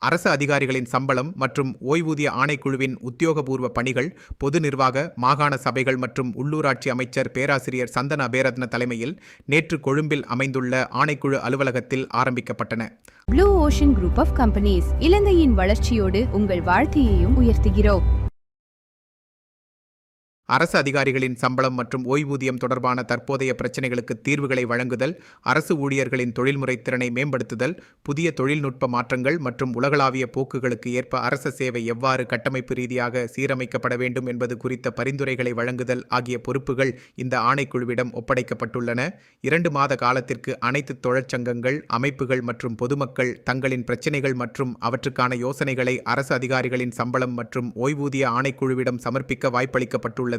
அரசு அதிகாரிகளின் சம்பளம் மற்றும் ஓய்வூதிய ஆணைக்குழுவின் உத்தியோகபூர்வ பணிகள் பொது நிர்வாக, மாகாண சபைகள் மற்றும் உள்ளூராட்சி அமைச்சர் பேராசிரியர் சந்தன அபேரத்ன தலைமையில் நேற்று கொழும்பில் அமைந்துள்ள ஆணைக்குழு அலுவலகத்தில் ஆரம்பிக்கப்பட்டன. Blue ocean group of companies இலங்கையின் வளர்ச்சியோடு உங்கள் வாழ்க்கையையும் உயர்த்துகிறோம். அரசு அதிகாரிகளின் சம்பளம் மற்றும் ஓய்வூதியம் தொடர்பான தற்போதைய பிரச்சினைகளுக்கு தீர்வுகளை வழங்குதல், அரசு ஊழியர்களின் தொழில்முறை திறனை மேம்படுத்துதல், புதிய தொழில்நுட்ப மாற்றங்கள் மற்றும் உலகளாவிய போக்குகளுக்கு ஏற்ப அரச சேவை எவ்வாறு கட்டமைப்பு ரீதியாக சீரமைக்கப்பட வேண்டும் என்பது குறித்த பரிந்துரைகளை வழங்குதல் ஆகிய பொறுப்புகள் இந்த ஆணைக்குழுவிடம் ஒப்படைக்கப்பட்டுள்ளன. 2 மாத காலத்திற்கு அனைத்து தொழிற்சங்கங்கள், அமைப்புகள் மற்றும் பொதுமக்கள் தங்களின் பிரச்சினைகள் மற்றும் அவற்றுக்கான யோசனைகளை அரசு அதிகாரிகளின் சம்பளம் மற்றும் ஓய்வூதிய ஆணைக்குழுவிடம் சமர்ப்பிக்க வாய்ப்பளிக்கப்பட்டுள்ளது.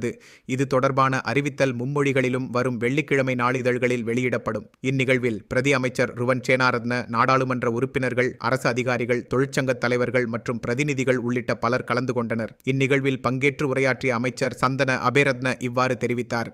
இது தொடர்பான அறிவித்தல் மும்மொழிகளிலும் வரும் வெள்ளிக்கிழமை நாளிதழ்களில் வெளியிடப்படும். இந்நிகழ்வில் பிரதி அமைச்சர் ருவன் சேனாரத்ன, நாடாளுமன்ற உறுப்பினர்கள், அரசு அதிகாரிகள், தொழிற்சங்க தலைவர்கள் மற்றும் பிரதிநிதிகள் உள்ளிட்ட பலர் கலந்து கொண்டனர். இந்நிகழ்வில் பங்கேற்று உரையாற்றிய அமைச்சர் சந்தன அபேரத்ன இவ்வாறு தெரிவித்தார்.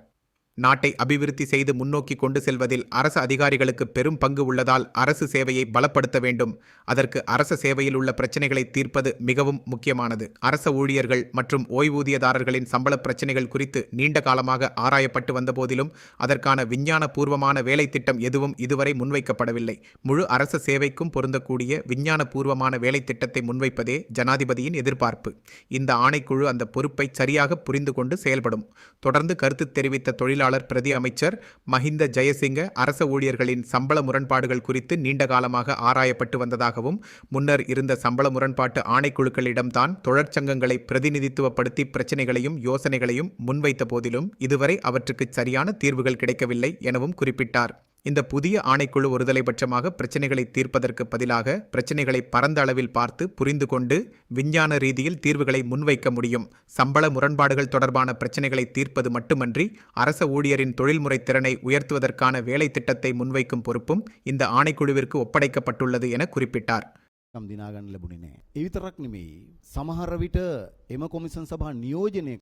நாட்டை அபிவிருத்தி செய்து முன்னோக்கி கொண்டு செல்வதில் அரசு அதிகாரிகளுக்கு பெரும் பங்கு உள்ளதால் அரசு சேவையை பலப்படுத்த வேண்டும். அதற்கு அரச சேவையில் உள்ள பிரச்சினைகளை தீர்ப்பது மிகவும் முக்கியமானது. அரச ஊழியர்கள் மற்றும் ஓய்வூதியதாரர்களின் சம்பள பிரச்சினைகள் குறித்து நீண்ட காலமாக ஆராயப்பட்டு வந்த போதிலும் அதற்கான விஞ்ஞான பூர்வமான வேலை திட்டம் எதுவும் இதுவரை முன்வைக்கப்படவில்லை. முழு அரச சேவைக்கும் பொருந்தக்கூடிய விஞ்ஞான பூர்வமான வேலை திட்டத்தை முன்வைப்பதே ஜனாதிபதியின் எதிர்பார்ப்பு. இந்த ஆணைக்குழு அந்த பொறுப்பை சரியாக புரிந்து கொண்டு செயல்படும். தொடர்ந்து கருத்து தெரிவித்த தொழிலாளர் பிரதி அமைச்சர் மஹிந்த ஜெயசிங்க, அரச ஊழியர்களின் சம்பள முரண்பாடுகள் குறித்து நீண்ட காலமாக ஆராயப்பட்டு வந்ததாகவும், முன்னர் இருந்த சம்பள முரண்பாட்டு ஆணைக்குழுக்களிடம்தான் தொழிற்சங்கங்களை பிரதிநிதித்துவப்படுத்தி பிரச்சினைகளையும் யோசனைகளையும் முன்வைத்த போதிலும் இதுவரை அவற்றுக்கு சரியான தீர்வுகள் கிடைக்கவில்லை எனவும் குறிப்பிட்டார். இந்த புதிய ஆணைக்குழு ஒருதலைபட்சமாக பிரச்சினைகளை தீர்ப்பதற்கு பதிலாக பிரச்சினைகளை பரந்த அளவில் பார்த்து புரிந்து கொண்டு விஞ்ஞான ரீதியில் தீர்வுகளை முன்வைக்க முடியும். சம்பள முரண்பாடுகள் தொடர்பான பிரச்சினைகளை தீர்ப்பது மட்டுமன்றி அரச ஊழியரின் தொழில்முறை திறனை உயர்த்துவதற்கான வேலை திட்டத்தை முன்வைக்கும் பொறுப்பும் இந்த ஆணைக்குழுவிற்கு ஒப்படைக்கப்பட்டுள்ளது என குறிப்பிட்டார். දිනාගන්න ලැබුණේ නැහැ. ඒ විතරක් නෙමෙයි සමහර විට එම කොමිසම් සභා නියෝජනය